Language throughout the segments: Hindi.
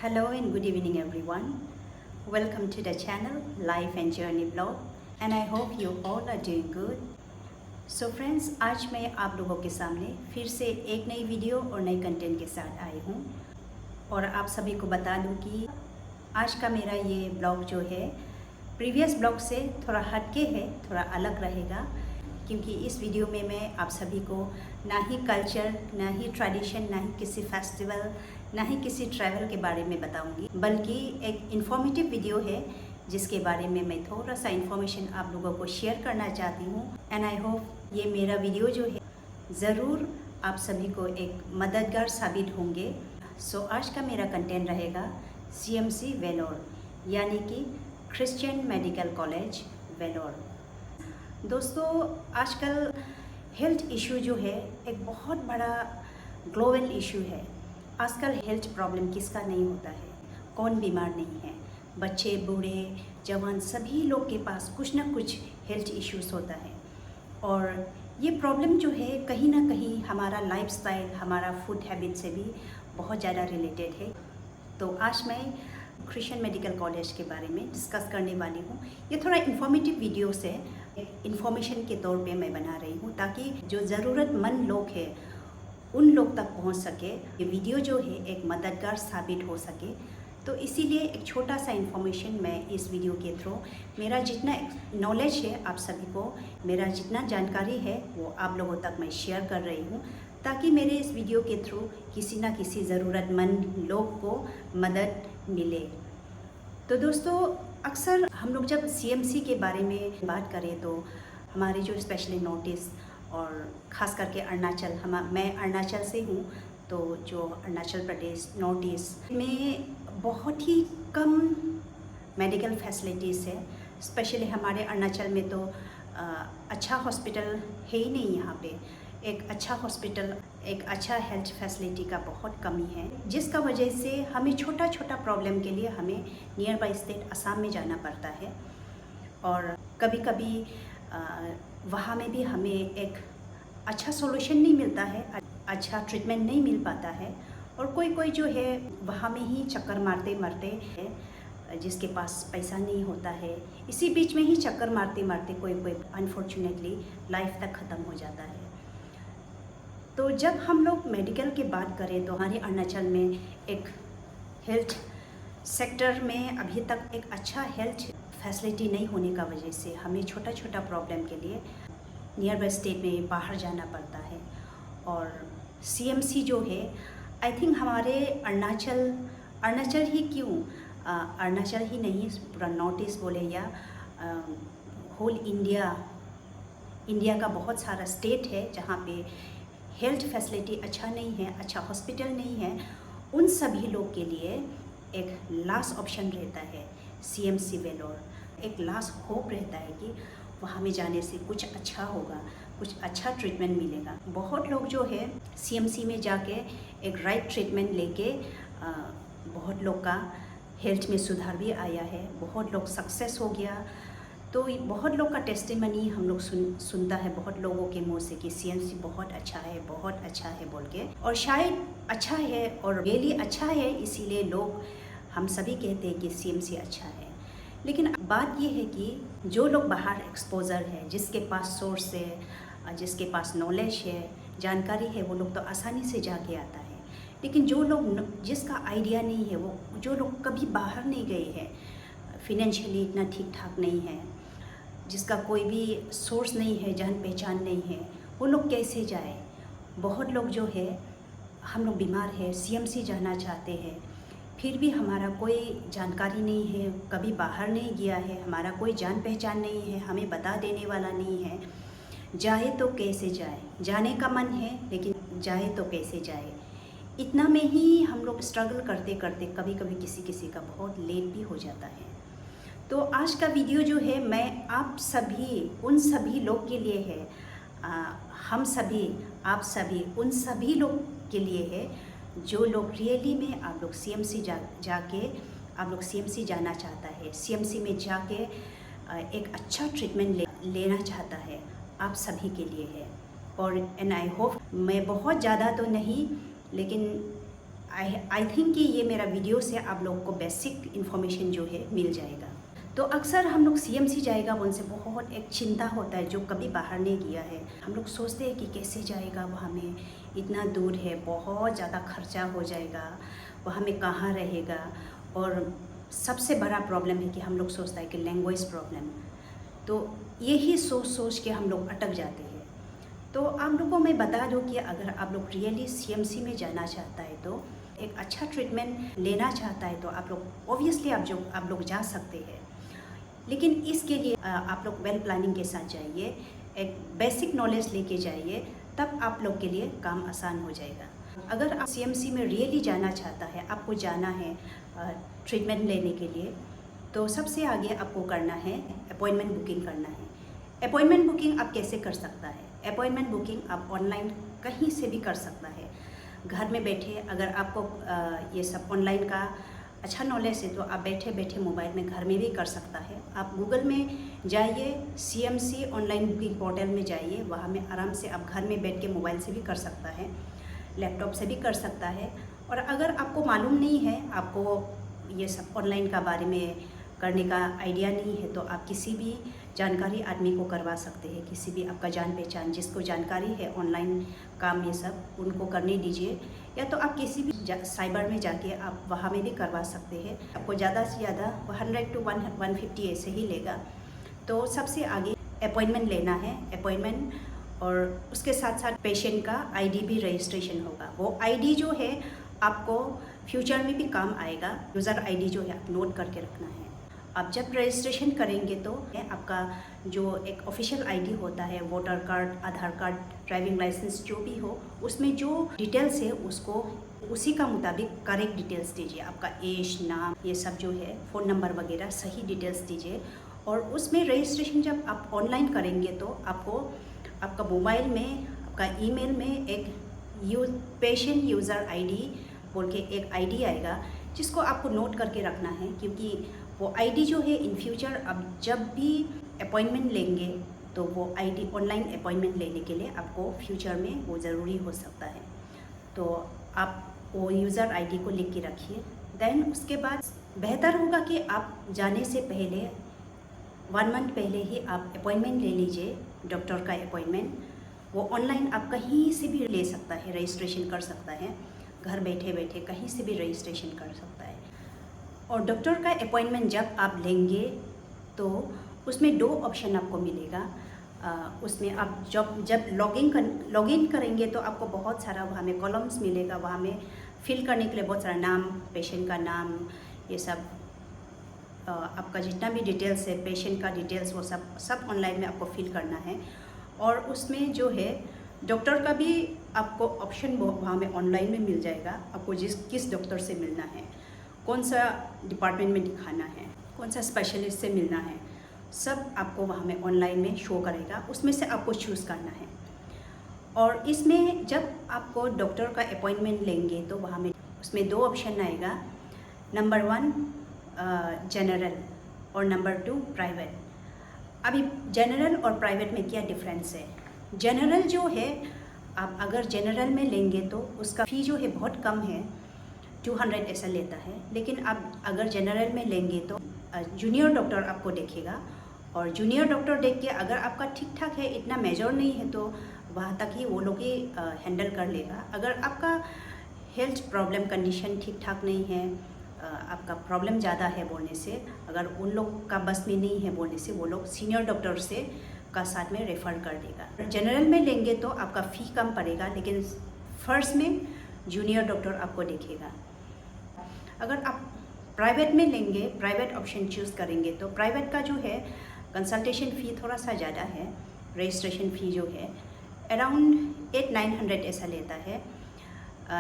Hello and good evening everyone. Welcome to the channel Life and Journey Blog and I hope you all are doing good. So friends, आज मैं आप लोगों के सामने फिर से एक नई वीडियो और नई कंटेंट के साथ आई हूँ और आप सभी को बता दूँ कि आज का मेरा ये ब्लॉग जो है प्रीवियस ब्लॉग से थोड़ा हटके है, थोड़ा अलग रहेगा क्योंकि इस वीडियो में मैं आप सभी को ना ही कल्चर, ना ही ट्रेडिशन, ना ही किसी फेस्टिवल, ना ही किसी ट्रैवल के बारे में बताऊंगी, बल्कि एक इन्फॉर्मेटिव वीडियो है जिसके बारे में मैं थोड़ा सा इन्फॉर्मेशन आप लोगों को शेयर करना चाहती हूँ। एंड आई होप ये मेरा वीडियो जो है ज़रूर आप सभी को एक मददगार साबित होंगे। सो आज का मेरा कंटेंट रहेगा CMC वेलोर यानी कि क्रिश्चियन मेडिकल कॉलेज वेलोर। दोस्तों, आजकल हेल्थ इशू जो है एक बहुत बड़ा ग्लोबल इशू है। आजकल हेल्थ प्रॉब्लम किसका नहीं होता है, कौन बीमार नहीं है। बच्चे, बूढ़े, जवान सभी लोग के पास कुछ ना कुछ हेल्थ इश्यूज़ होता है और ये प्रॉब्लम जो है कहीं ना कहीं हमारा लाइफस्टाइल, हमारा फूड हैबिट से भी बहुत ज़्यादा रिलेटेड है। तो आज मैं क्रिश्चियन मेडिकल कॉलेज के बारे में डिस्कस करने वाली हूँ। ये थोड़ा इन्फॉर्मेटिव वीडियो से इन्फॉर्मेशन के तौर पे मैं बना रही हूँ ताकि जो ज़रूरतमंद लोग हैं उन लोग तक पहुँच सके। ये वीडियो जो है एक मददगार साबित हो सके, तो इसीलिए एक छोटा सा इन्फॉर्मेशन मैं इस वीडियो के थ्रू, मेरा जितना नॉलेज है आप सभी को, मेरा जितना जानकारी है वो आप लोगों तक मैं शेयर कर रही हूँ ताकि मेरे इस वीडियो के थ्रू किसी ना किसी ज़रूरतमंद लोग को मदद मिले। तो दोस्तों, अक्सर हम लोग जब CMC के बारे में बात करें तो हमारे जो स्पेशली नॉर्थ ईस्ट और ख़ास करके अरुणाचल, मैं अरुणाचल से हूँ, तो जो अरुणाचल प्रदेश नॉर्थ ईस्ट में बहुत ही कम मेडिकल फैसिलिटीज़ है। स्पेशली हमारे अरुणाचल में तो अच्छा हॉस्पिटल है ही नहीं। यहाँ पे एक अच्छा हॉस्पिटल, एक अच्छा हेल्थ फैसिलिटी का बहुत कमी है, जिसका वजह से हमें छोटा छोटा प्रॉब्लम के लिए हमें नियर बाई स्टेट असम में जाना पड़ता है और कभी कभी वहाँ में भी हमें एक अच्छा सॉल्यूशन नहीं मिलता है, अच्छा ट्रीटमेंट नहीं मिल पाता है और कोई कोई जो है वहाँ में ही चक्कर मारते मारते है, जिसके पास पैसा नहीं होता है, इसी बीच में ही चक्कर मारते मारते कोई कोई अनफॉर्चुनेटली लाइफ तक ख़त्म हो जाता है। तो जब हम लोग मेडिकल की बात करें तो हमारे अरुणाचल में एक हेल्थ सेक्टर में अभी तक एक अच्छा हेल्थ फैसिलिटी नहीं होने का वजह से हमें छोटा छोटा प्रॉब्लम के लिए नियर बाई स्टेट में बाहर जाना पड़ता है। और CMC जो है आई थिंक हमारे अरुणाचल ही क्यों, अरुणाचल ही नहीं, पूरा नॉर्थ ईस्ट बोले या होल इंडिया का बहुत सारा स्टेट है जहाँ पे हेल्थ फैसिलिटी अच्छा नहीं है, अच्छा हॉस्पिटल नहीं है। उन सभी लोग के लिए एक लास्ट ऑप्शन रहता है CMC वेलोर। एक लास्ट होप रहता है कि वहाँ में जाने से कुछ अच्छा होगा, कुछ अच्छा ट्रीटमेंट मिलेगा। बहुत लोग जो है CMC में जाके एक राइट ट्रीटमेंट लेके बहुत लोग का हेल्थ में सुधार भी आया है, बहुत लोग सक्सेस हो गया। तो बहुत लोग का टेस्टिमनी हम लोग सुनता है बहुत लोगों के मुंह से कि CMC बहुत अच्छा है, बहुत अच्छा है बोल के, और शायद अच्छा है और रियली अच्छा है, इसीलिए लोग हम सभी कहते हैं कि CMC अच्छा है। लेकिन बात ये है कि जो लोग बाहर एक्सपोजर है, जिसके पास सोर्स है, जिसके पास नॉलेज है, जानकारी है, वो लोग तो आसानी से जाके आता है। लेकिन जो लोग, जिसका आइडिया नहीं है, वो जो लोग कभी बाहर नहीं गए हैं, फिनेंशियली इतना ठीक ठाक नहीं है, जिसका कोई भी सोर्स नहीं है, जान पहचान नहीं है, वो लोग कैसे जाए। बहुत लोग जो है, हम लोग बीमार है, CMC जाना चाहते हैं, फिर भी हमारा कोई जानकारी नहीं है, कभी बाहर नहीं गया है, हमारा कोई जान पहचान नहीं है, हमें बता देने वाला नहीं है, जाए तो कैसे जाए। जाने का मन है लेकिन जाए तो कैसे जाए। इतना में ही हम लोग स्ट्रगल करते करते कभी कभी किसी का बहुत लेट भी हो जाता है। तो आज का वीडियो जो है मैं आप सभी, उन सभी लोग के लिए है, हम सभी, आप सभी, उन सभी लोग के लिए है जो लोग रियली में आप लोग CMC जाके आप लोग CMC जाना चाहता है, CMC में जाके एक अच्छा ट्रीटमेंट लेना चाहता है, आप सभी के लिए है। और एंड आई होप मैं बहुत ज़्यादा तो नहीं, लेकिन आई थिंक कि ये मेरा वीडियो से आप लोगों को बेसिक इन्फॉर्मेशन जो है मिल जाएगा। तो अक्सर हम लोग सीएमसी जाएगा उनसे बहुत एक चिंता होता है, जो कभी बाहर नहीं गया है। हम लोग सोचते हैं कि कैसे जाएगा वहाँ में, इतना दूर है, बहुत ज़्यादा खर्चा हो जाएगा, वहाँ में कहाँ रहेगा। और सबसे बड़ा प्रॉब्लम है कि हम लोग सोचता है कि लैंग्वेज प्रॉब्लम। तो यही सोच सोच के हम लोग अटक जाते हैं। तो आप लोगों को मैं बता दूं कि अगर आप लोग रियली सीएमसी में जाना चाहता है, तो एक अच्छा ट्रीटमेंट लेना चाहता है, तो आप लोग ऑब्वियसली आप लोग जा सकते हैं। लेकिन इसके लिए आप लोग वेल प्लानिंग के साथ जाइए, एक बेसिक नॉलेज लेके जाइए, तब आप लोग के लिए काम आसान हो जाएगा। अगर आप सीएमसी में रियली जाना चाहता है, आपको जाना है ट्रीटमेंट लेने के लिए, तो सबसे आगे आपको करना है अपॉइंटमेंट बुकिंग करना है। अपॉइंटमेंट बुकिंग आप कैसे कर सकता है? अपॉइंटमेंट बुकिंग आप ऑनलाइन कहीं से भी कर सकता है, घर में बैठे। अगर आपको ये सब ऑनलाइन का अच्छा नॉलेज है, तो आप बैठे बैठे मोबाइल में घर में भी कर सकता है। आप गूगल में जाइए, सीएमसी ऑनलाइन बुकिंग पोर्टल में जाइए, वहाँ में आराम से आप घर में बैठ के मोबाइल से भी कर सकता है, लैपटॉप से भी कर सकता है। और अगर आपको मालूम नहीं है, आपको ये सब ऑनलाइन का बारे में करने का आइडिया नहीं है, तो आप किसी भी जानकारी आदमी को करवा सकते हैं। किसी भी आपका जान पहचान जिसको जानकारी है ऑनलाइन काम ये सब, उनको करने दीजिए। या तो आप किसी भी साइबर में जाके आप वहाँ में भी करवा सकते हैं। आपको ज़्यादा से ज़्यादा 100 to 150 ऐसे ही लेगा। तो सबसे आगे अपॉइंटमेंट लेना है, अपॉइंटमेंट, और उसके साथ साथ पेशेंट का आईडी भी रजिस्ट्रेशन होगा। वो आईडी जो है आपको फ्यूचर में भी काम आएगा। यूज़र आईडी जो है आप नोट करके रखना है। आप जब रजिस्ट्रेशन करेंगे तो आपका जो एक ऑफिशियल आईडी होता है, वोटर कार्ड, आधार कार्ड, ड्राइविंग लाइसेंस जो भी हो, उसमें जो डिटेल्स है उसको उसी का मुताबिक करेक्ट डिटेल्स दीजिए। आपका एज, नाम, ये सब जो है, फ़ोन नंबर वगैरह सही डिटेल्स दीजिए। और उसमें रजिस्ट्रेशन जब आप ऑनलाइन करेंगे तो आपको आपका मोबाइल में, आपका ईमेल में एक पेशेंट यूज़र आईडी बोल के एक आईडी आएगा, जिसको आपको नोट करके रखना है। क्योंकि वो आईडी जो है इन फ्यूचर अब जब भी अपॉइंटमेंट लेंगे, तो वो आईडी ऑनलाइन अपॉइंटमेंट लेने के लिए आपको फ्यूचर में वो ज़रूरी हो सकता है। तो आप वो यूज़र आईडी को लिख के रखिए। देन उसके बाद बेहतर होगा कि आप जाने से पहले 1 मंथ पहले ही आप अपॉइंटमेंट ले लीजिए, डॉक्टर का अपॉइंटमेंट। वो ऑनलाइन आप कहीं से भी ले सकता है, रजिस्ट्रेशन कर सकता है, घर बैठे बैठे कहीं से भी रजिस्ट्रेशन कर सकता है। और डॉक्टर का अपॉइंटमेंट जब आप लेंगे तो उसमें 2 ऑप्शन आपको मिलेगा। उसमें आप जब लॉगिन करेंगे तो आपको बहुत सारा वहाँ में कॉलम्स मिलेगा। वहाँ में फिल करने के लिए बहुत सारा नाम, पेशेंट का नाम, ये सब आपका जितना भी डिटेल्स है, पेशेंट का डिटेल्स, वो सब ऑनलाइन में आपको फिल करना है। और उसमें जो है डॉक्टर का भी आपको ऑप्शन वहाँ में ऑनलाइन में मिल जाएगा। आपको किस डॉक्टर से मिलना है, कौन सा डिपार्टमेंट में दिखाना है, कौन सा स्पेशलिस्ट से मिलना है, सब आपको वहाँ में ऑनलाइन में शो करेगा। उसमें से आपको चूज़ करना है। और इसमें जब आपको डॉक्टर का अपॉइंटमेंट लेंगे तो वहाँ में उसमें 2 ऑप्शन आएगा। नंबर 1 जनरल और नंबर 2 प्राइवेट। अभी जनरल और प्राइवेट में क्या डिफरेंस है? जनरल जो है, आप अगर जनरल में लेंगे तो उसका फ़ी जो है बहुत कम है, 200 ऐसा लेता है। लेकिन आप अगर जनरल में लेंगे तो जूनियर डॉक्टर आपको देखेगा, और जूनियर डॉक्टर देख के अगर आपका ठीक ठाक है, इतना मेजर नहीं है, तो वहाँ तक ही वो लोग ही हैंडल कर लेगा। अगर आपका हेल्थ प्रॉब्लम कंडीशन ठीक ठाक नहीं है, आपका प्रॉब्लम ज़्यादा है बोलने से, अगर उन लोग का बस में नहीं है बोलने से, वो लोग सीनियर डॉक्टर से का साथ में रेफ़र कर देगा। जनरल में लेंगे तो आपका फ़ी कम पड़ेगा, लेकिन फर्स्ट में जूनियर डॉक्टर आपको देखेगा। अगर आप प्राइवेट में लेंगे, प्राइवेट ऑप्शन चूज़ करेंगे, तो प्राइवेट का जो है कंसल्टेशन फ़ी थोड़ा सा ज़्यादा है। रजिस्ट्रेशन फ़ी जो है अराउंड 800-900 ऐसा लेता है।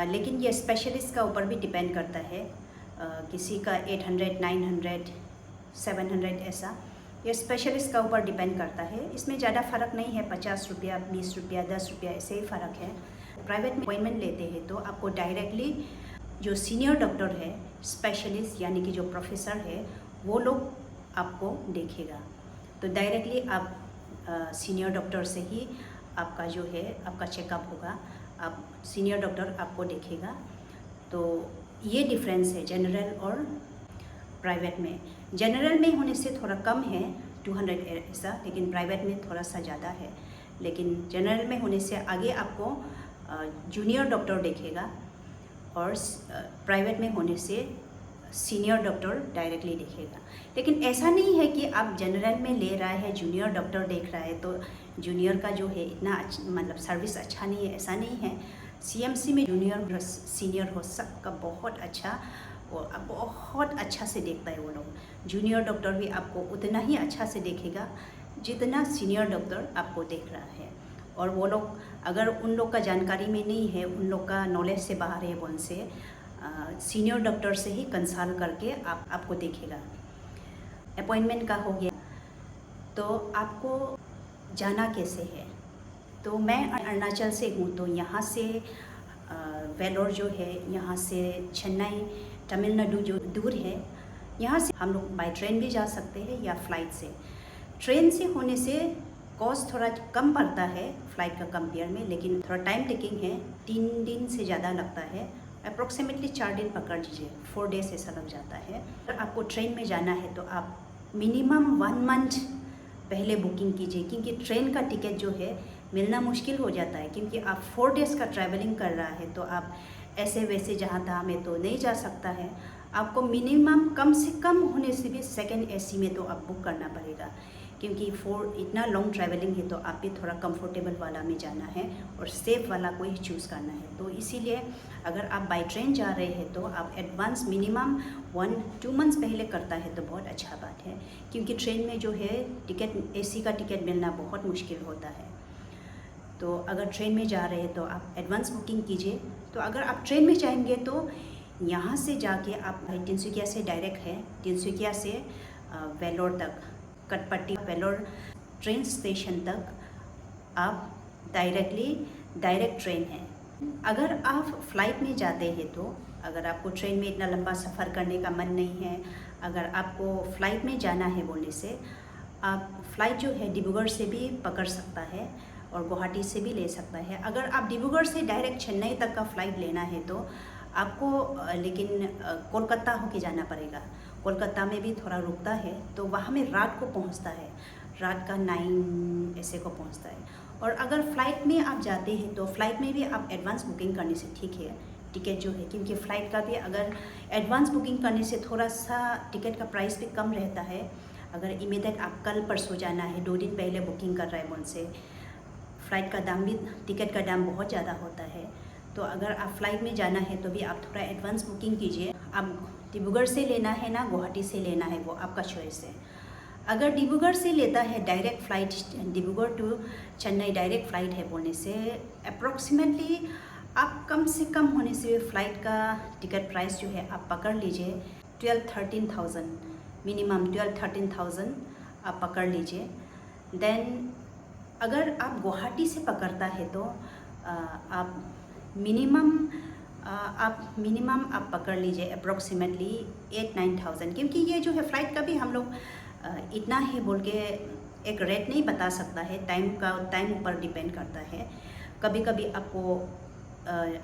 लेकिन ये स्पेशलिस्ट का ऊपर भी डिपेंड करता है। किसी का 800, 900, 700 ऐसा, ये स्पेशलिस्ट का ऊपर डिपेंड करता है। इसमें ज़्यादा फ़र्क नहीं है, 50 रुपया, 20 रुपया, 10 रुपया ऐसे ही फ़र्क है। प्राइवेट में अपॉइंटमेंट लेते हैं तो आपको डायरेक्टली जो सीनियर डॉक्टर है, स्पेशलिस्ट यानी कि जो प्रोफेसर है, वो लोग आपको देखेगा। तो डायरेक्टली आप सीनियर डॉक्टर से ही आपका जो है आपका चेकअप होगा। आप सीनियर डॉक्टर आपको देखेगा। तो ये डिफरेंस है जनरल और प्राइवेट में। जनरल में होने से थोड़ा कम है 200 ऐसा, लेकिन प्राइवेट में थोड़ा सा ज़्यादा है। लेकिन जनरल में होने से आगे आपको जूनियर डॉक्टर देखेगा और प्राइवेट में होने से सीनियर डॉक्टर डायरेक्टली देखेगा। लेकिन ऐसा नहीं है कि आप जनरल में ले रहा है जूनियर डॉक्टर देख रहा है तो जूनियर का जो है इतना मतलब सर्विस अच्छा नहीं है, ऐसा नहीं है। सीएमसी में जूनियर सीनियर हो सबका बहुत अच्छा और बहुत अच्छा से देखता है वो लोग। जूनियर डॉक्टर भी आपको उतना ही अच्छा से देखेगा जितना सीनियर डॉक्टर आपको देख रहा है। और वो लोग अगर उन लोग का जानकारी में नहीं है, उन लोग का नॉलेज से बाहर है, वन से सीनियर डॉक्टर से ही कंसल्ट करके आपको देखेगा। अपॉइंटमेंट का हो गया तो आपको जाना कैसे है। तो मैं अरुणाचल से हूँ, तो यहाँ से वेलोर जो है, यहाँ से चेन्नई तमिलनाडु जो दूर है, यहाँ से हम लोग बाय ट्रेन भी जा सकते हैं या फ्लाइट से। ट्रेन से होने से कॉस्ट थोड़ा कम पड़ता है फ्लाइट का कंपेयर में, लेकिन थोड़ा टाइम टेकिंग है, 3 दिन से ज़्यादा लगता है। अप्रोक्सीमेटली 4 दिन पकड़ लीजिए, 4 डेज ऐसा लग जाता है। अगर आपको ट्रेन में जाना है तो आप मिनिमम 1 मंथ पहले बुकिंग कीजिए, क्योंकि ट्रेन का टिकट जो है मिलना मुश्किल हो जाता है, क्योंकि आप 4 डेज़ का ट्रैवलिंग कर रहा है तो आप ऐसे वैसे जहाँ तहाँ में तो नहीं जा सकता है। आपको मिनिमम कम से कम होने से भी सेकंड एसी में तो आप बुक करना पड़ेगा, क्योंकि इतना लॉन्ग ट्रैवलिंग है तो आप भी थोड़ा कंफर्टेबल वाला में जाना है और सेफ़ वाला को ही चूज़ करना है। तो इसीलिए अगर आप बाई ट्रेन जा रहे हैं तो आप एडवांस मिनिमम 1-2 मंथ्स पहले करता है तो बहुत अच्छा बात है, क्योंकि ट्रेन में जो है टिकट एसी का टिकट मिलना बहुत मुश्किल होता है। तो अगर ट्रेन में जा रहे हैं तो आप एडवांस बुकिंग कीजिए। तो अगर आप ट्रेन में जाएंगे तो यहाँ से जाके आप तिनसुकिया से डायरेक्ट है, तिनसुकिया से वेलोर तक, कटपट्टी वेलोर ट्रेन स्टेशन तक आप डायरेक्ट ट्रेन है। अगर आप फ्लाइट में जाते हैं तो अगर आपको ट्रेन में इतना लंबा सफ़र करने का मन नहीं है, अगर आपको फ़्लाइट में जाना है बोलने से, आप फ़्लाइट जो है डिब्रूगढ़ से भी पकड़ सकता है और गुवाहाटी से भी ले सकता है। अगर आप डिब्रूगढ़ से डायरेक्ट चेन्नई तक का फ़्लाइट लेना है तो आपको लेकिन कोलकाता होके जाना पड़ेगा। कोलकाता में भी थोड़ा रुकता है, तो वहाँ में रात को पहुँचता है, रात का 9 ऐसे को पहुँचता है। और अगर फ़्लाइट में आप जाते हैं तो फ़्लाइट में भी आप एडवांस बुकिंग करने से ठीक है टिकट जो है, क्योंकि फ़्लाइट का भी अगर एडवांस बुकिंग करने से थोड़ा सा टिकट का प्राइस भी कम रहता है। अगर इमीडिएट आप कल परसों जाना है, 2 दिन पहले बुकिंग कर रहे हैं उनसे, फ़्लाइट का दाम भी, टिकट का दाम बहुत ज़्यादा होता है। तो अगर आप फ़्लाइट में जाना है तो भी आप थोड़ा एडवांस बुकिंग कीजिए। आप डिब्रूगढ़ से लेना है ना गुवाहाटी से लेना है, वो आपका चॉइस है। अगर डिब्रूगढ़ से लेता है direct flight, Dibrugarh to Chennai direct flight है बोलने से अप्रोक्सीमेटली आप कम से कम होने से फ़्लाइट का टिकट प्राइस जो है आप पकड़ लीजिए 12-13,000, मिनिमम 12-13,000 आप पकड़ लीजिए। देन अगर आप गुवाहाटी से पकड़ता है तो आप मिनिमम आप पकड़ लीजिए अप्रोक्सीमेटली 8-9,000, क्योंकि ये जो है फ़्लाइट का भी हम लोग इतना ही बोल के एक रेट नहीं बता सकता है, टाइम ऊपर डिपेंड करता है। कभी कभी आपको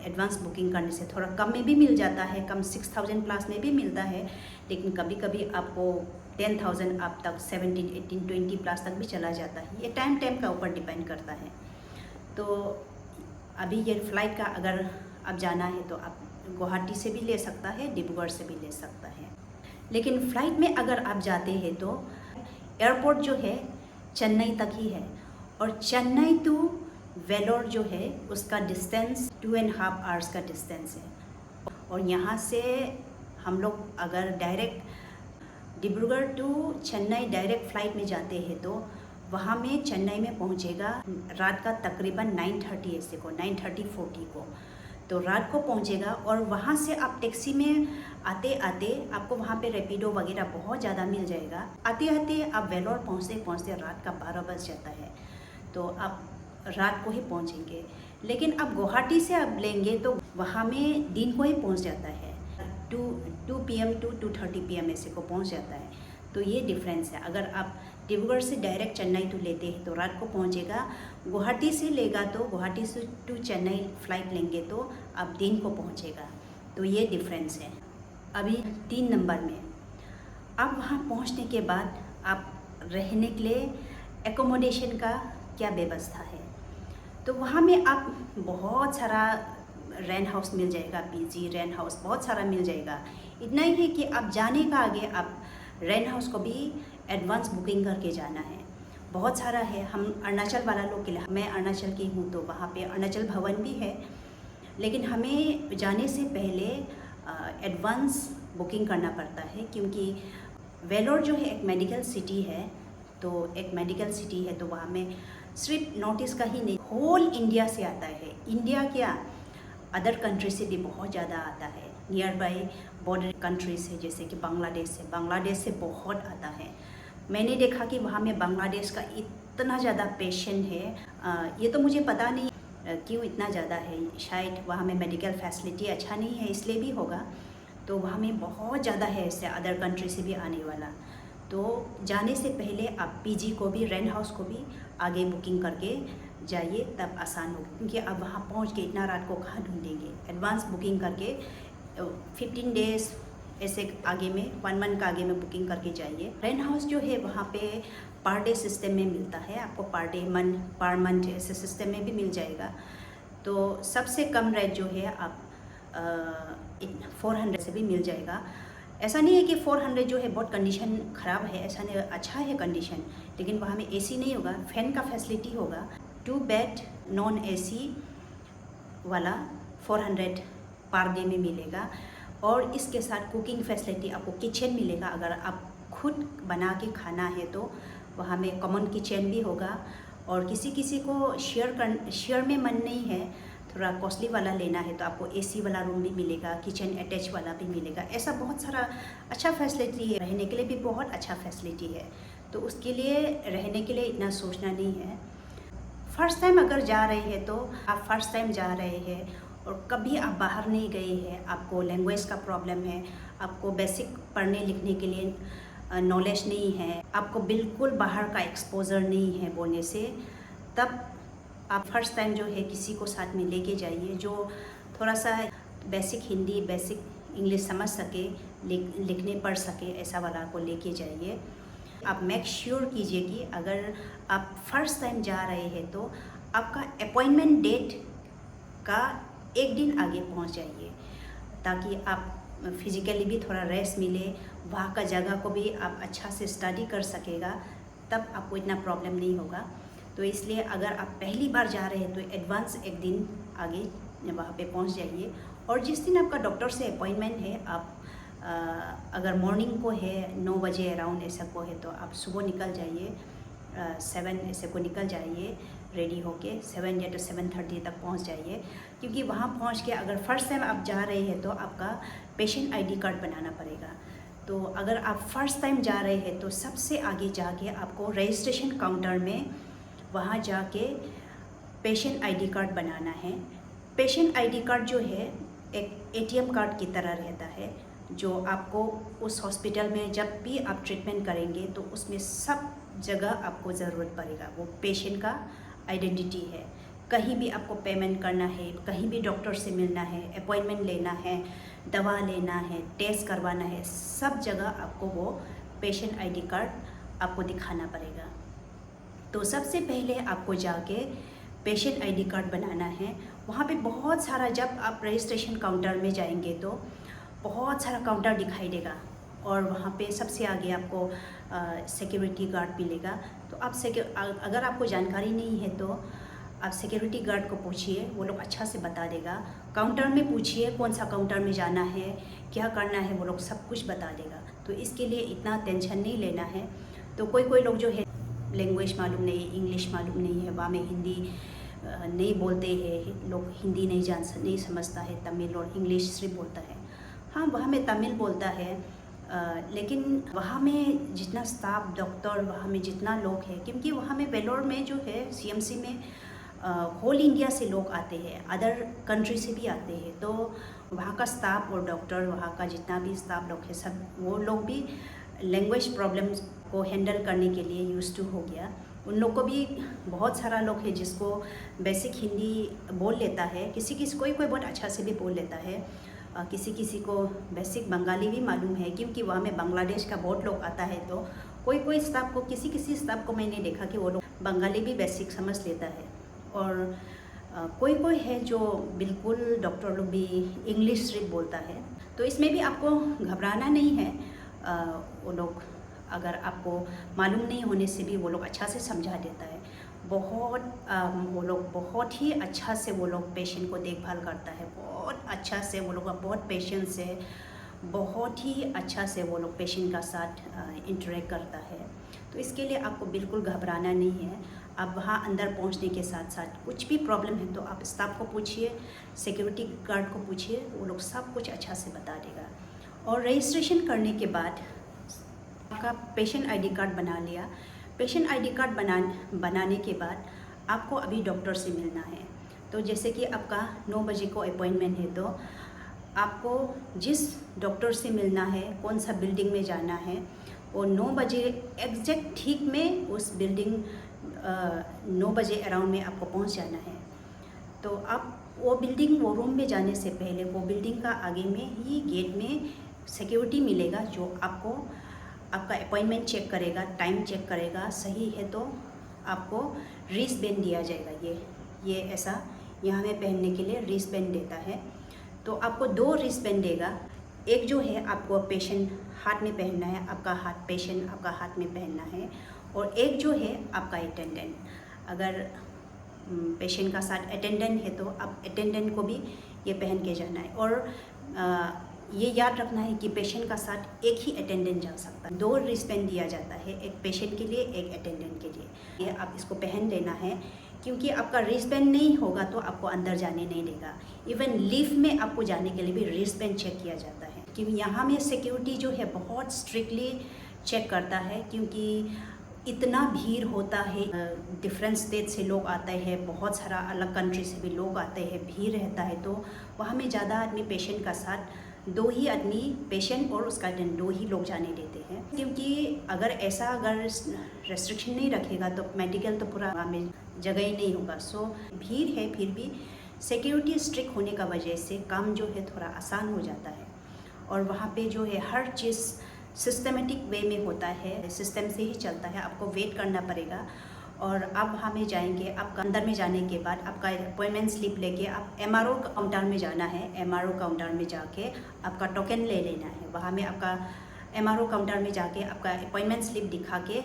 एडवांस बुकिंग करने से थोड़ा कम में भी मिल जाता है, कम 6,000 प्लस में भी मिलता है, लेकिन कभी कभी आपको 10,000 आप तक 17, 18, 20 प्लस तक भी चला जाता है। ये टाइम का ऊपर डिपेंड करता है। तो अभी ये फ़्लाइट का अगर आप जाना है तो आप गुवाहाटी से भी ले सकता है, डिब्रूगढ़ से भी ले सकता है। लेकिन फ़्लाइट में अगर आप जाते हैं तो एयरपोर्ट जो है चेन्नई तक ही है, और चेन्नई टू वेलोर जो है उसका डिस्टेंस 2.5 आवर्स का डिस्टेंस है। और यहाँ से हम लोग अगर direct Dibrugarh to Chennai direct flight में जाते हैं तो वहाँ में चेन्नई में पहुँचेगा रात का तकरीबन 9:30 ऐसे को, 9:30-40 को, तो रात को पहुँचेगा। और वहाँ से आप टैक्सी में आते आते आपको वहाँ पे रैपिडो वगैरह बहुत ज़्यादा मिल जाएगा। आते आते आप वेलोर पहुँचते रात का 12 बज जाता है, तो आप रात को ही पहुँचेंगे। लेकिन अब गुवाहाटी से आप लेंगे तो वहाँ में दिन को ही पहुँच जाता है, 2 PM to 2:30 PM ऐसे को पहुँच जाता है। तो ये डिफरेंस है। अगर आप डिब्रूगढ़ से डायरेक्ट चेन्नई तो लेते हैं तो रात को पहुँचेगा, गुवाहाटी से लेगा तो गुवाहाटी से टू चेन्नई फ़्लाइट लेंगे तो आप दिन को पहुँचेगा। तो ये डिफरेंस है। अभी 3 नंबर में, अब वहाँ पहुँचने के बाद आप रहने के लिए एकोमोडेशन का क्या व्यवस्था है। तो वहाँ में आप बहुत सारा रेंट हाउस मिल जाएगा, पीजी रेंट हाउस बहुत सारा मिल जाएगा। इतना ही है कि आप जाने का आगे आप रेंट हाउस को भी एडवांस बुकिंग करके जाना है। बहुत सारा है। हम अरुणाचल वाला लोग के लिए, मैं अरुणाचल की हूँ तो वहाँ पे अरुणाचल भवन भी है, लेकिन हमें जाने से पहले एडवांस बुकिंग करना पड़ता है, क्योंकि वेलोर जो है एक मेडिकल सिटी है। तो एक मेडिकल सिटी है तो वहाँ में सिर्फ नॉर्थ ईस्ट का ही नहीं, होल इंडिया से आता है। इंडिया क्या, अदर कंट्री से भी बहुत ज़्यादा आता है। नियर बाई बॉर्डर कंट्रीज है, जैसे कि बांग्लादेश से बहुत आता है। मैंने देखा कि वहाँ में बांग्लादेश का इतना ज़्यादा पेशेंट है। ये तो मुझे पता नहीं क्यों इतना ज़्यादा है, शायद वहाँ में मेडिकल फैसिलिटी अच्छा नहीं है इसलिए भी होगा। तो वहाँ में बहुत ज़्यादा है इससे अदर कंट्री से भी आने वाला। तो जाने से पहले आप पीजी को भी, रेंट हाउस को भी आगे बुकिंग करके जाइए, तब आसान होगा। क्योंकि अब वहाँ पहुँच के इतना रात को कहाँ ढूंढेंगे। एडवांस बुकिंग करके 15 डेज़ ऐसे आगे में, 1 मंथ का आगे में बुकिंग करके जाइए। रेंट हाउस जो है वहाँ पे पर डे सिस्टम में मिलता है आपको, पर मंथ ऐसे सिस्टम में भी मिल जाएगा। तो सबसे कम रेट जो है आप 400 से भी मिल जाएगा। ऐसा नहीं है कि 400 जो है बहुत कंडीशन ख़राब है, ऐसा नहीं, अच्छा है कंडीशन, लेकिन वहाँ में एसी नहीं होगा, फैन का फैसिलिटी होगा। 2 बेड नॉन एसी वाला 400 पर डे में मिलेगा। और इसके साथ कुकिंग फैसिलिटी, आपको किचन मिलेगा। अगर आप खुद बना के खाना है तो वहाँ में कॉमन किचन भी होगा। और किसी को शेयर में मन नहीं है, थोड़ा कॉस्टली वाला लेना है तो आपको एसी वाला रूम भी मिलेगा, किचन अटैच वाला भी मिलेगा। ऐसा बहुत सारा अच्छा फैसिलिटी है। रहने के लिए भी बहुत अच्छा फैसिलिटी है, तो उसके लिए रहने के लिए इतना सोचना नहीं है। फर्स्ट टाइम अगर जा रहे हैं तो आप फर्स्ट टाइम जा रहे हैं और कभी आप बाहर नहीं गए हैं, आपको लैंग्वेज का प्रॉब्लम है, आपको बेसिक पढ़ने लिखने के लिए नॉलेज नहीं है, आपको बिल्कुल बाहर का एक्सपोजर नहीं है बोलने से, तब आप फर्स्ट टाइम जो है किसी को साथ में लेके जाइए जो थोड़ा सा बेसिक हिंदी, बेसिक इंग्लिश समझ सके, लिखने पढ़ सके, ऐसा वाला को लेके जाइए। आप मेक श्योर कीजिए कि अगर आप फर्स्ट टाइम जा रहे हैं तो आपका अपॉइंटमेंट डेट का 1 दिन आगे पहुंच जाइए, ताकि आप फिज़िकली भी थोड़ा रेस्ट मिले, वहाँ का जगह को भी आप अच्छा से स्टडी कर सकेगा, तब आपको इतना प्रॉब्लम नहीं होगा। तो इसलिए अगर आप पहली बार जा रहे हैं तो एडवांस 1 दिन आगे वहाँ पे पहुँच जाइए। और जिस दिन आपका डॉक्टर से अपॉइंटमेंट है, आप अगर मॉर्निंग को है 9 बजे अराउंड ऐसा को है तो आप सुबह निकल जाइए, 7 ऐसे को निकल जाइए रेडी होके, 7 या तो 7:30 तक पहुंच जाइए। क्योंकि वहां पहुंच के अगर फर्स्ट टाइम आप जा रहे हैं तो आपका पेशेंट आईडी कार्ड बनाना पड़ेगा। तो अगर आप फर्स्ट टाइम जा रहे हैं तो सबसे आगे जाके आपको रजिस्ट्रेशन काउंटर में वहां जाके पेशेंट आईडी कार्ड बनाना है। पेशेंट आईडी कार्ड जो है एक एटीएम कार्ड की तरह रहता है, जो आपको उस हॉस्पिटल में जब भी आप ट्रीटमेंट करेंगे तो उसमें सब जगह आपको ज़रूरत पड़ेगा। वो पेशेंट का आइडेंटिटी है। कहीं भी आपको पेमेंट करना है, कहीं भी डॉक्टर से मिलना है, अपॉइंटमेंट लेना है, दवा लेना है, टेस्ट करवाना है, सब जगह आपको वो पेशेंट आईडी कार्ड आपको दिखाना पड़ेगा। तो सबसे पहले आपको जाके पेशेंट आईडी कार्ड बनाना है। वहाँ पे बहुत सारा, जब आप रजिस्ट्रेशन काउंटर में जाएंगे तो बहुत सारा काउंटर दिखाई देगा और वहाँ पे सबसे आगे आपको सिक्योरिटी गार्ड मिलेगा। तो आप अगर आपको जानकारी नहीं है तो आप सिक्योरिटी गार्ड को पूछिए, वो लोग अच्छा से बता देगा। काउंटर में पूछिए कौन सा काउंटर में जाना है, क्या करना है, वो लोग सब कुछ बता देगा। तो इसके लिए इतना टेंशन नहीं लेना है। तो कोई लोग जो है लैंग्वेज मालूम नहीं, इंग्लिश मालूम नहीं है, वहाँ में हिंदी नहीं बोलते हैं, लोग हिंदी नहीं समझता है, तमिल और इंग्लिश सिर्फ बोलता है। हाँ, वहाँ में तमिल बोलता है, लेकिन वहाँ में जितना स्टाफ, डॉक्टर, वहाँ में जितना लोग हैं, क्योंकि वहाँ में वेलोर में जो है सीएमसी में होल इंडिया से लोग आते हैं, अदर कंट्री से भी आते हैं। तो वहाँ का स्टाफ और डॉक्टर, वहाँ का जितना भी स्टाफ लोग है, सब वो लोग भी लैंग्वेज प्रॉब्लम्स को हैंडल करने के लिए यूज्ड टू हो गया। उन लोग को भी बहुत सारा लोग है जिसको बेसिक हिंदी बोल लेता है, कोई बहुत अच्छा से भी बोल लेता है। किसी किसी को बेसिक बंगाली भी मालूम है, क्योंकि वहाँ में बांग्लादेश का बहुत लोग आता है। तो कोई कोई स्टाफ को, किसी स्टाफ को मैंने देखा कि वो लोग बंगाली भी बेसिक समझ लेता है। और कोई कोई है जो बिल्कुल डॉक्टर लोग भी इंग्लिश सिर्फ बोलता है। तो इसमें भी आपको घबराना नहीं है। वो लोग, अगर आपको मालूम नहीं होने से भी वो लोग अच्छा से समझा देता है। वो लोग बहुत ही अच्छा से वो लोग पेशेंट को देखभाल करता है। बहुत अच्छा से वो लोग का बहुत पेशेंस से, बहुत ही अच्छा से वो लोग पेशेंट का साथ इंटरेक्ट करता है। तो इसके लिए आपको बिल्कुल घबराना नहीं है। आप वहाँ अंदर पहुँचने के साथ साथ कुछ भी प्रॉब्लम है तो आप स्टाफ को पूछिए, सिक्योरिटी गार्ड को पूछिए, वो लोग सब कुछ अच्छा से बता देगा। और रजिस्ट्रेशन करने के बाद आपका पेशेंट आईडी कार्ड बना लिया। पेशेंट आईडी कार्ड बनाने के बाद आपको अभी डॉक्टर से मिलना है। तो जैसे कि आपका 9 बजे को अपॉइंटमेंट है, तो आपको जिस डॉक्टर से मिलना है, कौन सा बिल्डिंग में जाना है, वो 9 बजे एग्जैक्ट ठीक में उस बिल्डिंग 9 बजे अराउंड में आपको पहुंच जाना है। तो आप वो बिल्डिंग, वो रूम में जाने से पहले वो बिल्डिंग का आगे में ही गेट में सिक्योरिटी मिलेगा, जो आपको आपका अपॉइंटमेंट चेक करेगा, टाइम चेक करेगा। सही है तो आपको रिस्ट बैंड दिया जाएगा। ये ऐसा यहाँ में पहनने के लिए रिस्ट बैंड देता है। तो आपको 2 रिस्ट बैंड देगा। एक जो है आपको पेशेंट हाथ में पहनना है, पेशेंट आपका हाथ में पहनना है। और एक जो है आपका अटेंडेंट, अगर पेशेंट का साथ अटेंडेंट है तो आप अटेंडेंट को भी ये पहन के जाना है। और ये याद रखना है कि पेशेंट का साथ एक ही अटेंडेंट जा सकता है। 2 रिस्टबैंड दिया जाता है, एक पेशेंट के लिए, एक अटेंडेंट के लिए। ये आप इसको पहन लेना है, क्योंकि आपका रिस्टबैंड नहीं होगा तो आपको अंदर जाने नहीं देगा। इवन लिफ्ट में आपको जाने के लिए भी रिस्टबैंड चेक किया जाता है, क्योंकि यहाँ में सिक्योरिटी जो है बहुत स्ट्रिक्टली चेक करता है, क्योंकि इतना भीड़ होता है। डिफरेंट स्टेट से लोग आते हैं, बहुत सारा अलग कंट्री से भी लोग आते हैं, भीड़ रहता है। तो वहाँ में ज़्यादा आदमी पेशेंट का साथ 2 ही आदमी, पेशेंट और उसका अटेंडेंट 2 ही लोग जाने देते हैं। क्योंकि अगर रेस्ट्रिक्शन नहीं रखेगा तो मेडिकल तो पूरा वहाँ में जगह ही नहीं होगा। सो भीड़ है, फिर भी सिक्योरिटी स्ट्रिक्ट होने का वजह से काम जो है थोड़ा आसान हो जाता है। और वहाँ पे जो है हर चीज़ सिस्टमेटिक वे में होता है, सिस्टम से ही चलता है। आपको वेट करना पड़ेगा। और आप वहाँ में जाएंगे, आपका अंदर में जाने के बाद आपका अपॉइंटमेंट स्लिप लेके आप MRO काउंटर में जाना है। MRO काउंटर में जाके आपका टोकन ले लेना है। वहाँ में आपका MRO काउंटर में जाके आपका अपॉइंटमेंट स्लिप दिखा के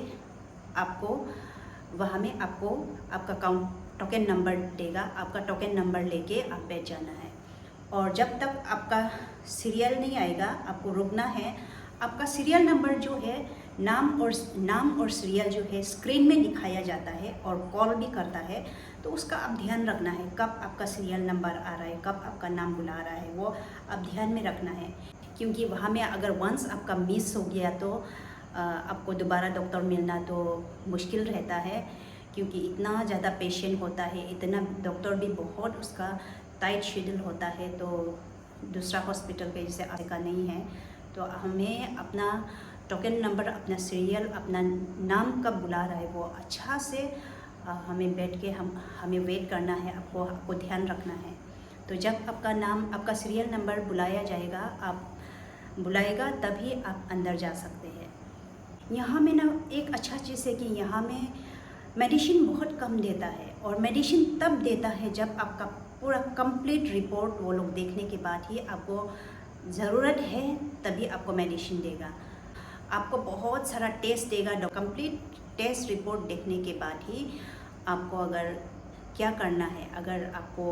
आपको वहाँ में आपका टोकन नंबर देगा। आपका टोकन नंबर लेके आप बैठ जाना है। और जब तक आपका सीरियल नहीं आएगा, आपको रुकना है। आपका सीरियल नंबर जो है, नाम और सीरियल जो है स्क्रीन में दिखाया जाता है और कॉल भी करता है। तो उसका आप ध्यान रखना है, कब आपका सीरियल नंबर आ रहा है, कब आपका नाम बुला रहा है, वो आप ध्यान में रखना है। क्योंकि वहाँ में अगर वंस आपका मिस हो गया तो आपको दोबारा डॉक्टर मिलना तो मुश्किल रहता है, क्योंकि इतना ज़्यादा पेशेंट होता है, इतना डॉक्टर भी बहुत उसका टाइट शेड्यूल होता है। तो दूसरा हॉस्पिटल के जैसे का नहीं है। तो हमें अपना टोकन नंबर, अपना सीरियल, अपना नाम कब बुला रहा है वो अच्छा से हमें बैठ के हमें वेट करना है। आपको ध्यान रखना है। तो जब आपका नाम, आपका सीरियल नंबर बुलाएगा तभी आप अंदर जा सकते हैं। यहाँ में ना एक अच्छा चीज़ है कि यहाँ में मेडिसिन बहुत कम देता है। और मेडिसिन तब देता है जब आपका पूरा कंप्लीट रिपोर्ट वो लोग देखने के बाद ही आपको ज़रूरत है, तभी आपको मेडिसिन देगा। आपको बहुत सारा टेस्ट देगा। कंप्लीट टेस्ट रिपोर्ट देखने के बाद ही आपको अगर क्या करना है, अगर आपको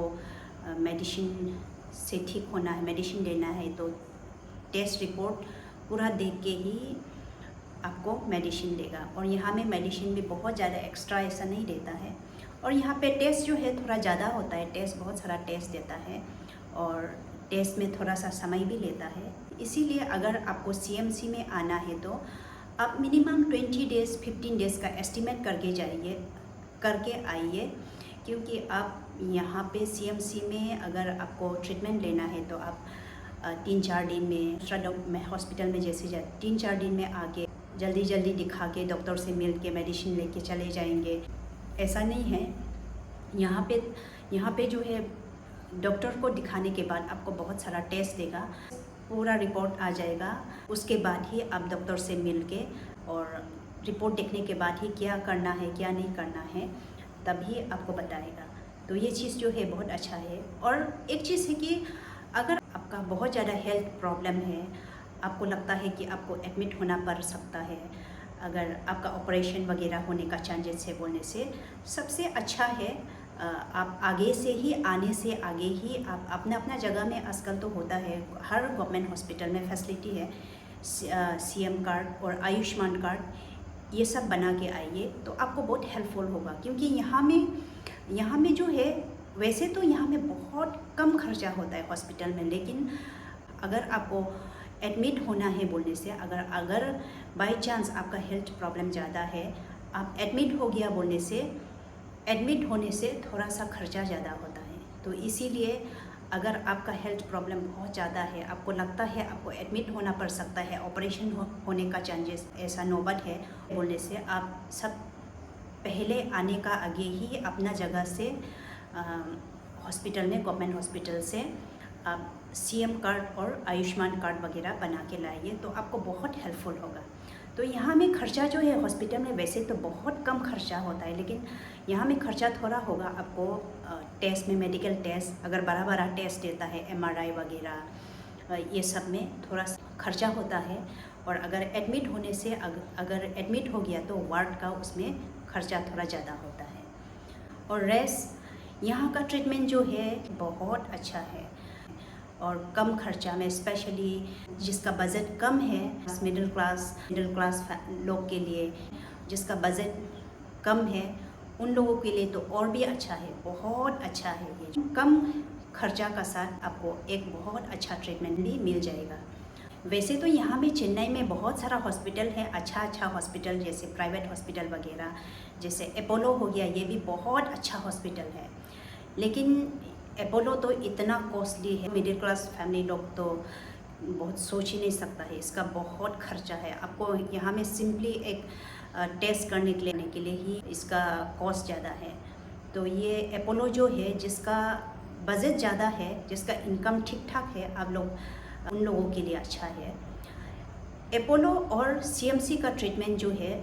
मेडिसिन से ठीक होना है, मेडिसिन लेना है, तो टेस्ट रिपोर्ट पूरा देख के ही आपको मेडिसिन देगा। और यहाँ में मेडिसिन भी बहुत ज़्यादा एक्स्ट्रा ऐसा नहीं देता है। और यहाँ पे टेस्ट जो है थोड़ा ज़्यादा होता है, टेस्ट बहुत सारा टेस्ट देता है और टेस्ट में थोड़ा सा समय भी लेता है। इसीलिए अगर आपको CMC में आना है तो आप मिनिमम 20 डेज़ 15 डेज़ का एस्टिमेट करके आइए। क्योंकि आप यहाँ पे CMC में अगर आपको ट्रीटमेंट लेना है तो आप 3-4 दिन में हॉस्पिटल में जैसे 3-4 दिन में आके जल्दी दिखा के डॉक्टर से मिल के मेडिसिन लेके चले जाएंगे, ऐसा नहीं है। यहाँ पे जो है डॉक्टर को दिखाने के बाद आपको बहुत सारा टेस्ट देगा, पूरा रिपोर्ट आ जाएगा। उसके बाद ही आप डॉक्टर से मिल के और रिपोर्ट देखने के बाद ही क्या करना है क्या नहीं करना है तभी आपको बताएगा। तो ये चीज़ जो है बहुत अच्छा है। और एक चीज़ है कि अगर आपका बहुत ज़्यादा हेल्थ प्रॉब्लम है, आपको लगता है कि आपको एडमिट होना पड़ सकता है, अगर आपका ऑपरेशन वगैरह होने का चांसेस है बोलने से, सबसे अच्छा है आप आगे से ही आने से आगे ही आप अपना अपना जगह में, आजकल तो होता है हर गवर्नमेंट हॉस्पिटल में फैसिलिटी है, सीएम कार्ड और आयुष्मान कार्ड, ये सब बना के आइए तो आपको बहुत हेल्पफुल होगा। क्योंकि यहाँ में जो है, वैसे तो यहाँ में बहुत कम खर्चा होता है हॉस्पिटल में, लेकिन अगर आपको एडमिट होना है बोलने से, अगर बाय चांस आपका हेल्थ प्रॉब्लम ज़्यादा है, आप एडमिट हो गया बोलने से, एडमिट होने से थोड़ा सा खर्चा ज़्यादा होता है। तो इसीलिए अगर आपका हेल्थ प्रॉब्लम बहुत ज़्यादा है, आपको लगता है आपको एडमिट होना पड़ सकता है, ऑपरेशन होने का चांसेस ऐसा नौबत है बोलने से, आप सब पहले आने का आगे ही अपना जगह से हॉस्पिटल में, गवर्नमेंट हॉस्पिटल से आप सीएम कार्ड और आयुष्मान कार्ड वगैरह बना के लाइए तो आपको बहुत हेल्पफुल होगा। तो यहाँ में खर्चा जो है हॉस्पिटल में वैसे तो बहुत कम खर्चा होता है, लेकिन यहाँ में खर्चा थोड़ा होगा आपको टेस्ट में, मेडिकल टेस्ट, अगर बड़ा बड़ा टेस्ट देता है एमआरआई वगैरह, ये सब में थोड़ा खर्चा होता है। और अगर एडमिट होने से, अगर एडमिट हो गया तो वार्ड का उसमें खर्चा थोड़ा ज़्यादा होता है। और रेस्ट यहाँ का ट्रीटमेंट जो है बहुत अच्छा है और कम खर्चा में, स्पेशली जिसका बजट कम है, मिडिल क्लास लोग के लिए, जिसका बजट कम है उन लोगों के लिए तो और भी अच्छा है, बहुत अच्छा है। ये कम खर्चा का साथ आपको एक बहुत अच्छा ट्रीटमेंट भी मिल जाएगा। वैसे तो यहाँ भी चेन्नई में बहुत सारा हॉस्पिटल है, अच्छा हॉस्पिटल, जैसे प्राइवेट हॉस्पिटल वगैरह, जैसे अपोलो हो गया, ये भी बहुत अच्छा हॉस्पिटल है। लेकिन अपोलो तो इतना कॉस्टली है, मिडिल क्लास फैमिली लोग तो बहुत सोच ही नहीं सकता है, इसका बहुत खर्चा है। आपको यहाँ में सिंपली एक टेस्ट करने के लिए ही इसका कॉस्ट ज़्यादा है। तो ये अपोलो जो है, जिसका बजट ज़्यादा है, जिसका इनकम ठीक ठाक है, आप लोग उन लोगों के लिए अच्छा है। अपोलो और सीएमसी का ट्रीटमेंट जो है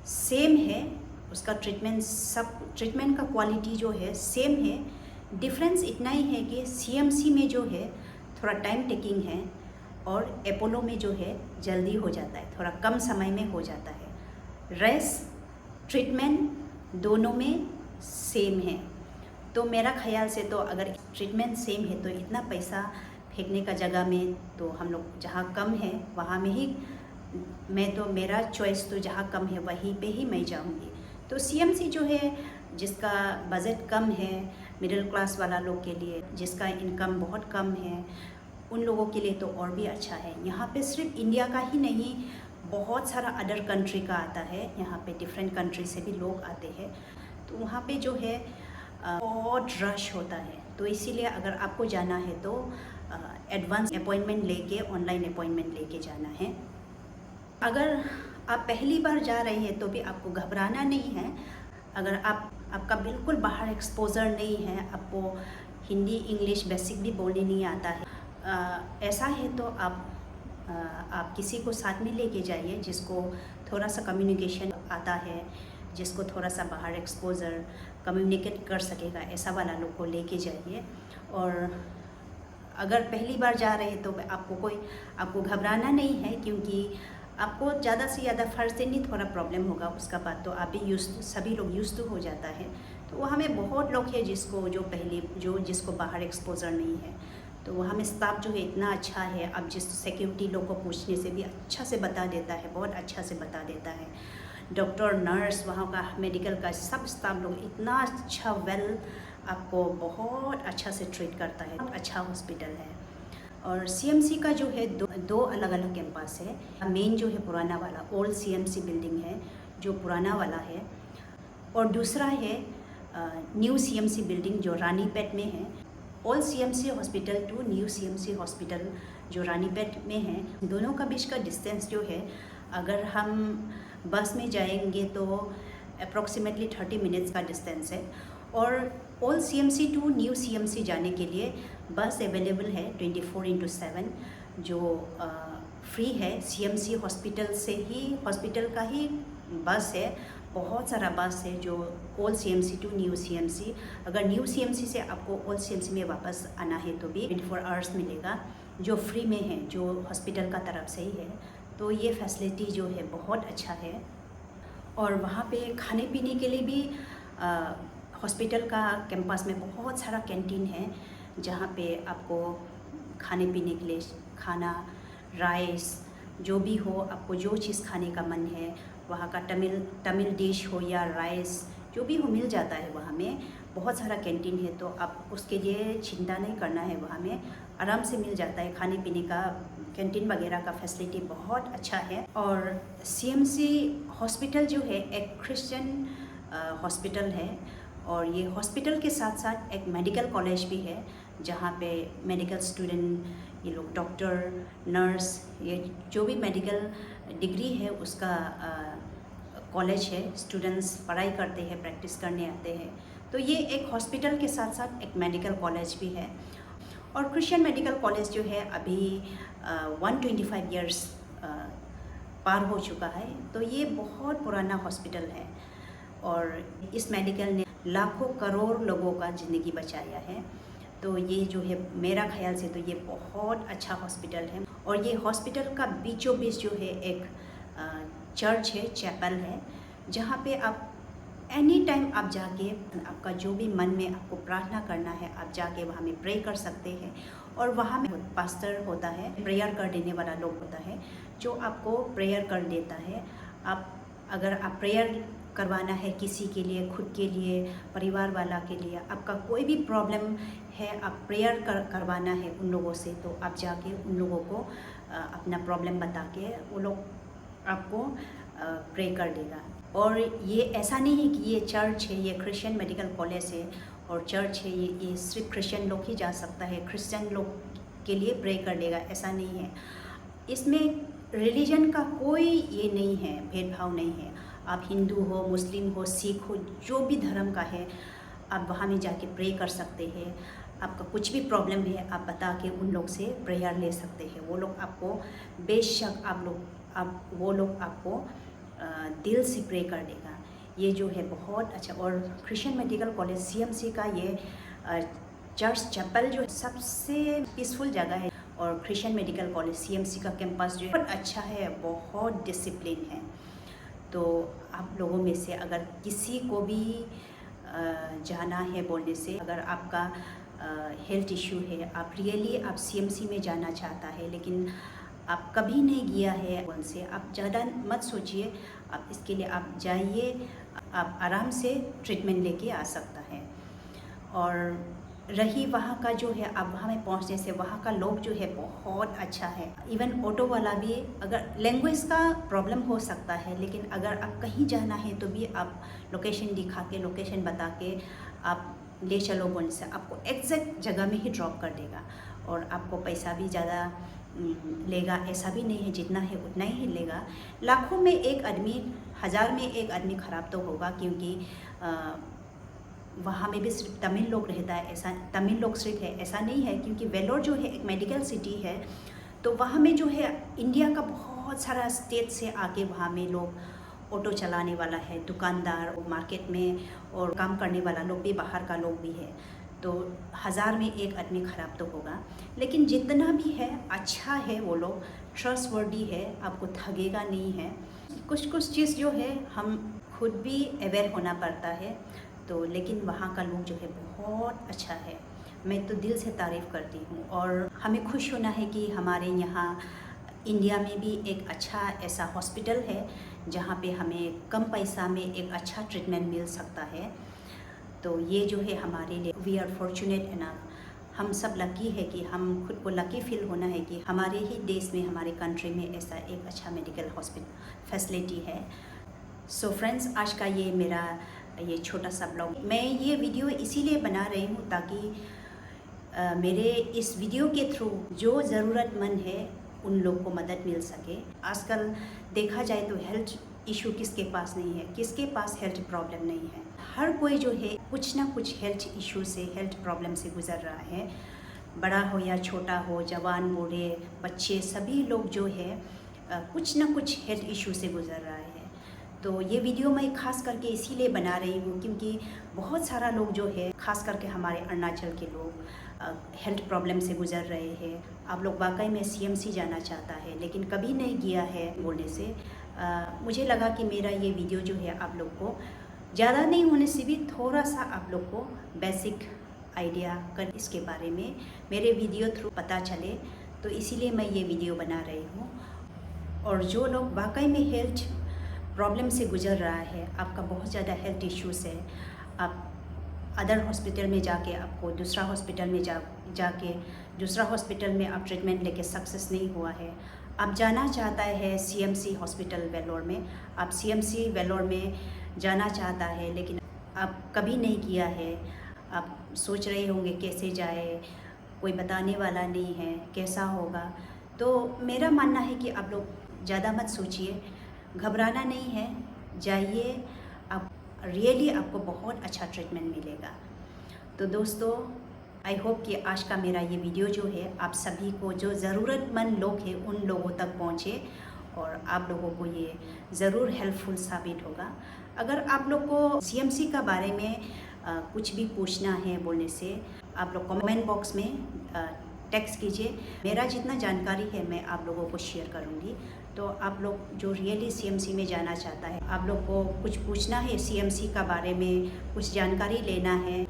सेम है, उसका ट्रीटमेंट का क्वालिटी जो है सेम है। डिफरेंस इतना ही है कि सीएमसी में जो है थोड़ा टाइम टेकिंग है और अपोलो में जो है जल्दी हो जाता है, थोड़ा कम समय में हो जाता है। रेस्ट ट्रीटमेंट दोनों में सेम है। तो मेरा ख्याल से तो अगर ट्रीटमेंट सेम है तो इतना पैसा फेंकने का जगह में तो हम लोग जहाँ कम है वहाँ में ही, मेरा चॉइस तो जहाँ कम है वहीं पे ही मैं जाऊँगी। तो सीएमसी जो है, जिसका बजट कम है, मिडिल क्लास वाला लोग के लिए, जिसका इनकम बहुत कम है, उन लोगों के लिए तो और भी अच्छा है। यहाँ पे सिर्फ इंडिया का ही नहीं, बहुत सारा अदर कंट्री का आता है, यहाँ पे डिफरेंट कंट्री से भी लोग आते हैं। तो वहाँ पे जो है बहुत रश होता है। तो इसीलिए अगर आपको जाना है तो एडवांस अपॉइंटमेंट लेके, ऑनलाइन अपॉइंटमेंट लेके जाना है। अगर आप पहली बार जा रहे हैं तो भी आपको घबराना नहीं है। अगर आपका बिल्कुल बाहर एक्सपोजर नहीं है, आपको हिंदी इंग्लिश बेसिक भी बोलने नहीं आता है, ऐसा है तो आप किसी को साथ में लेके जाइए जिसको थोड़ा सा कम्युनिकेशन आता है, जिसको थोड़ा सा बाहर एक्सपोजर कम्युनिकेट कर सकेगा, ऐसा वाला लोग को लेके जाइए। और अगर पहली बार जा रहे हैं तो आपको घबराना नहीं है, क्योंकि आपको ज़्यादा से ज़्यादा फर्स्ट दिन ही थोड़ा प्रॉब्लम होगा, उसका बाद तो आप भी सभी लोग यूज़ टू हो जाता है। तो वहाँ में बहुत लोग हैं जिसको बाहर एक्सपोजर नहीं है। तो वहाँ में स्टाफ जो है इतना अच्छा है, आप जिस सिक्योरिटी लोग को पूछने से भी अच्छा से बता देता है, बहुत अच्छा से बता देता है। डॉक्टर, नर्स, वहाँ का मेडिकल का सब स्टाफ लोग इतना अच्छा आपको बहुत अच्छा से ट्रीट करता है, अच्छा हॉस्पिटल है। और सीएमसी का जो है दो अलग अलग कैंपस है। मेन जो है पुराना वाला ओल्ड सीएमसी बिल्डिंग है, जो पुराना वाला है, और दूसरा है न्यू सीएमसी बिल्डिंग जो रानीपेट में है। Old CMC hospital to new CMC hospital जो रानीपेट में है, दोनों का बीच का डिस्टेंस जो है, अगर हम बस में जाएंगे तो अप्रॉक्सीमेटली 30 मिनट्स का डिस्टेंस है। और old CMC to new CMC जाने के लिए बस अवेलेबल है 24/7 जो फ्री है। सीएमसी हॉस्पिटल से ही हॉस्पिटल का ही बस है, बहुत सारा बस है जो old CMC to new CMC. अगर न्यू सीएमसी से आपको ओल्ड सीएमसी में वापस आना है तो भी 24 आवर्स मिलेगा जो फ्री में है, जो हॉस्पिटल का तरफ से ही है। तो ये फैसिलिटी जो है बहुत अच्छा है। और वहाँ पे खाने पीने के लिए भी हॉस्पिटल का कैंपस में बहुत सारा कैंटीन है जहाँ पे आपको खाने पीने के लिए खाना, राइस, जो भी हो, आपको जो चीज़ खाने का मन है, वहाँ का तमिल डिश हो या राइस जो भी हो मिल जाता है। वहाँ में बहुत सारा कैंटीन है तो आप उसके लिए चिंता नहीं करना है, वहाँ में आराम से मिल जाता है। खाने पीने का कैंटीन वगैरह का फैसिलिटी बहुत अच्छा है। और सीएमसी हॉस्पिटल जो है एक क्रिश्चियन हॉस्पिटल है और ये हॉस्पिटल के साथ साथ एक मेडिकल कॉलेज भी है जहाँ पे मेडिकल स्टूडेंट, ये लोग डॉक्टर, नर्स, ये जो भी मेडिकल डिग्री है उसका कॉलेज है। स्टूडेंट्स पढ़ाई करते हैं, प्रैक्टिस करने आते हैं। तो ये एक हॉस्पिटल के साथ साथ एक मेडिकल कॉलेज भी है। और क्रिश्चियन मेडिकल कॉलेज जो है अभी 125 इयर्स पार हो चुका है। तो ये बहुत पुराना हॉस्पिटल है और इस मेडिकल ने लाखों करोड़ लोगों का ज़िंदगी बचाया है। तो ये जो है मेरा ख्याल से तो ये बहुत अच्छा हॉस्पिटल है। और ये हॉस्पिटल का बीचों बीच जो है एक चर्च है, चैपल है, जहाँ पे आप एनी टाइम आप जाके आपका जो भी मन में आपको प्रार्थना करना है आप जाके वहाँ में प्रे कर सकते हैं। और वहाँ में पास्टर होता है, प्रेयर कर देने वाला लोग होता है जो आपको प्रेयर कर देता है। अगर आप प्रेयर करवाना है किसी के लिए, खुद के लिए, परिवार वाला के लिए, आपका कोई भी प्रॉब्लम है, आप प्रेयर करवाना है उन लोगों से, तो आप जाके उन लोगों को अपना प्रॉब्लम बता के वो लोग आपको प्रे कर देगा। और ये ऐसा नहीं है कि ये चर्च है, ये क्रिश्चियन मेडिकल कॉलेज है और चर्च है, ये सिर्फ क्रिश्चियन लोग ही जा सकता है, क्रिश्चियन लोग के लिए प्रे कर देगा, ऐसा नहीं है। इसमें रिलीजन का कोई ये नहीं है, भेदभाव नहीं है। आप हिंदू हो, मुस्लिम हो, सिख हो, जो भी धर्म का है, आप वहाँ में जाके प्रे कर सकते हैं। आपका कुछ भी प्रॉब्लम है आप बता के उन लोग से प्रेयर ले सकते हैं। वो लोग आपको बेशक वो लोग आपको दिल से प्रे कर देगा। ये जो है बहुत अच्छा। और क्रिश्चियन मेडिकल कॉलेज सीएमसी का ये चर्च चैपल जो सबसे पीसफुल जगह है। और क्रिश्चियन मेडिकल कॉलेज सीएमसी का कैंपस जो है बहुत अच्छा है, बहुत डिसिप्लिन है। तो आप लोगों में से अगर किसी को भी जाना है बोलने से, अगर आपका हेल्थ इश्यू है, आप रियली आप सीएमसी में जाना चाहता है लेकिन आप कभी नहीं गया है उनसे, आप ज़्यादा मत सोचिए। आप इसके लिए आप जाइए, आप आराम से ट्रीटमेंट लेके आ सकता है। और रही वहाँ का जो है, आप वहाँ में पहुँचने से वहाँ का लोग जो है बहुत अच्छा है। इवन ऑटो वाला भी, अगर लैंग्वेज का प्रॉब्लम हो सकता है लेकिन अगर आप कहीं जाना है तो भी आप लोकेशन दिखा के, लोकेशन बता के आप ले चलो बोलने से आपको एग्जैक्ट जगह में ही ड्रॉप कर देगा। और आपको पैसा भी ज़्यादा लेगा ऐसा भी नहीं है, जितना है उतना ही लेगा। लाखों में एक आदमी, हज़ार में एक आदमी ख़राब तो होगा, क्योंकि वहाँ में भी सिर्फ तमिल लोग रहता है, ऐसा तमिल लोग सिर्फ है ऐसा नहीं है। क्योंकि वेलोर जो है एक मेडिकल सिटी है, तो वहाँ में जो है इंडिया का बहुत सारा स्टेट से आके वहाँ में लोग ऑटो चलाने वाला है, दुकानदार, मार्केट में और काम करने वाला लोग भी, बाहर का लोग भी है। तो हज़ार में एक आदमी ख़राब तो होगा, लेकिन जितना भी है अच्छा है, वो लोग ट्रस्टवर्दी है, आपको ठगेगा नहीं है। कुछ कुछ चीज़ जो है हम खुद भी अवेयर होना पड़ता है। तो लेकिन वहाँ का लोग जो है बहुत अच्छा है, मैं तो दिल से तारीफ़ करती हूँ। और हमें खुश होना है कि हमारे यहाँ इंडिया में भी एक अच्छा ऐसा हॉस्पिटल है जहाँ पे हमें कम पैसा में एक अच्छा ट्रीटमेंट मिल सकता है। तो ये जो है हमारे लिए, वी आर फॉर्चुनेट इनफ, हम सब लकी है कि हम खुद को लकी फील होना है कि हमारे ही देश में, हमारे कंट्री में ऐसा एक अच्छा मेडिकल हॉस्पिटल फैसिलिटी है। सो फ्रेंड्स, आज का ये मेरा ये छोटा सा ब्लॉग, मैं ये वीडियो इसीलिए बना रही हूँ ताकि मेरे इस वीडियो के थ्रू जो ज़रूरतमंद है उन लोग को मदद मिल सके। आजकल देखा जाए तो हेल्थ इशू किसके पास नहीं है, किसके पास हेल्थ प्रॉब्लम नहीं है। हर कोई जो है कुछ ना कुछ हेल्थ इशू से, हेल्थ प्रॉब्लम से गुजर रहा है। बड़ा हो या छोटा हो, जवान बूढ़े बच्चे, सभी लोग जो है कुछ ना कुछ हेल्थ इशू से गुजर रहा है। तो ये वीडियो मैं ख़ास करके इसीलिए बना रही हूँ क्योंकि बहुत सारा लोग जो है, ख़ास करके हमारे अरुणाचल के लोग हेल्थ प्रॉब्लम से गुजर रहे हैं। आप लोग वाकई में CMC जाना चाहता है लेकिन कभी नहीं गया है बोलने से मुझे लगा कि मेरा ये वीडियो जो है आप लोग को ज़्यादा नहीं होने से भी थोड़ा सा आप लोग को बेसिक आइडिया कर इसके बारे में मेरे वीडियो थ्रू पता चले, तो इसीलिए मैं ये वीडियो बना रही हूँ। और जो लोग वाकई में हेल्थ प्रॉब्लम से गुजर रहा है, आपका बहुत ज़्यादा हेल्थ इश्यूज़ है, आप अदर हॉस्पिटल में जाके आपको दूसरा हॉस्पिटल में जाके दूसरा हॉस्पिटल में आप ट्रीटमेंट लेके सक्सेस नहीं हुआ है, आप जाना चाहता है CMC हॉस्पिटल वेलोर में, आप CMC वेलोर में जाना चाहता है लेकिन आप कभी नहीं किया है, आप सोच रहे होंगे कैसे जाए, कोई बताने वाला नहीं है, कैसा होगा। तो मेरा मानना है कि आप लोग ज़्यादा मत सोचिए, घबराना नहीं है, जाइए, आप रियली आपको बहुत अच्छा ट्रीटमेंट मिलेगा। तो दोस्तों, आई होप कि आज का मेरा ये वीडियो जो है आप सभी को, जो ज़रूरतमंद लोग हैं उन लोगों तक पहुँचे और आप लोगों को ये ज़रूर हेल्पफुल साबित होगा। अगर आप लोग को CMC का बारे में कुछ भी पूछना है बोलने से, आप लोग कमेंट बॉक्स में टेक्स्ट कीजिए। मेरा जितना जानकारी है मैं आप लोगों को शेयर करूँगी। तो आप लोग जो रियली CMC में जाना चाहता है, आप लोग को कुछ पूछना है CMC का बारे में, कुछ जानकारी लेना है,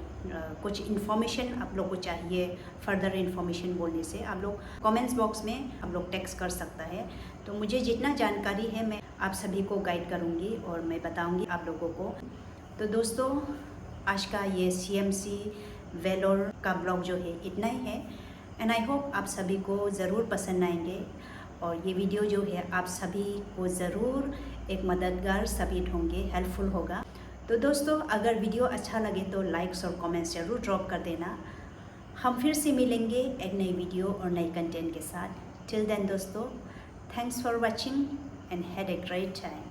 कुछ इन्फॉर्मेशन आप लोग को चाहिए, फर्दर इन्फॉर्मेशन बोलने से आप लोग कमेंट्स बॉक्स में आप लोग टेक्स्ट कर सकता है। तो मुझे जितना जानकारी है मैं आप सभी को गाइड करूँगी और मैं बताऊँगी आप लोगों को। तो दोस्तों, आज का ये CMC वेलोर का ब्लॉग जो है इतना ही है एंड आई होप आप सभी को ज़रूर पसंद आएंगे और ये वीडियो जो है आप सभी को ज़रूर एक मददगार साबित होंगे, हेल्पफुल होगा। तो दोस्तों, अगर वीडियो अच्छा लगे तो लाइक्स और कमेंट्स ज़रूर ड्रॉप कर देना। हम फिर से मिलेंगे एक नई वीडियो और नई कंटेंट के साथ। टिल देन दोस्तों, thanks for watching and had a great time.